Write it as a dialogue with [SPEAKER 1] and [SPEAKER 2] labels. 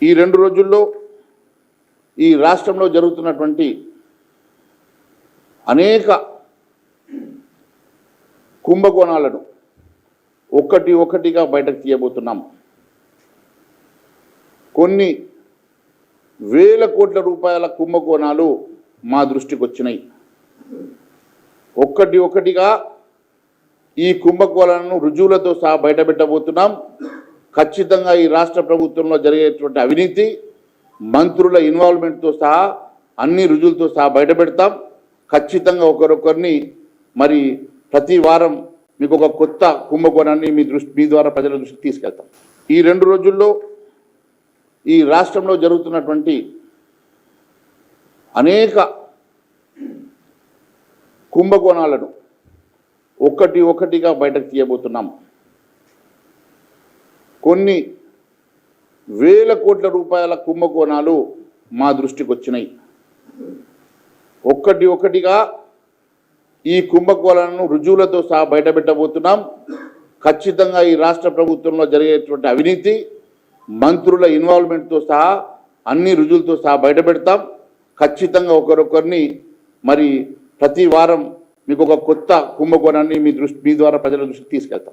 [SPEAKER 1] ఈ 2 రోజుల్లో ఈ రాష్ట్రంలో జరుగుతున్నటువంటి అనేక కుంభకోణాలను ఒక్కటిగా బయటకు తీయబోతున్నాం. కొన్ని వేల కోట్ల రూపాయల కుంభకోణాలు మా దృష్టికి వచ్చినాయి. ఒక్కటిగా ఈ కుంభకోణాలను రుజువులతో సహా బయటపెట్టబోతున్నాం. ఖచ్చితంగా ఈ రాష్ట్ర ప్రభుత్వంలో జరిగేటువంటి అవినీతి, మంత్రుల ఇన్వాల్వ్మెంట్తో సహా అన్ని రుజువులతో సహా బయటపెడతాం. ఖచ్చితంగా ఒకరొకరిని మరి ప్రతి వారం మీకు ఒక కొత్త కుంభకోణాన్ని మీ ద్వారా ప్రజల దృష్టికి తీసుకెళ్తాం. ఈ 2 రోజుల్లో ఈ రాష్ట్రంలో జరుగుతున్నటువంటి అనేక కుంభకోణాలను ఒక్కటిగా బయటకు తీయబోతున్నాం. కొన్ని వేల కోట్ల రూపాయల కుంభకోణాలు మా దృష్టికి వచ్చినాయి. ఒక్కటిగా ఈ కుంభకోణాలను రుజువులతో సహా బయటపెట్టబోతున్నాం. ఖచ్చితంగా ఈ రాష్ట్ర ప్రభుత్వంలో జరిగేటువంటి అవినీతి, మంత్రుల ఇన్వాల్వ్మెంట్తో సహా అన్ని రుజువులతో సహా బయటపెడతాం. ఖచ్చితంగా ఒకరొకరిని మరి ప్రతి వారం మీకు ఒక కొత్త కుంభకోణాన్ని మీ ద్వారా ప్రజల దృష్టికి తీసుకెళ్తాం.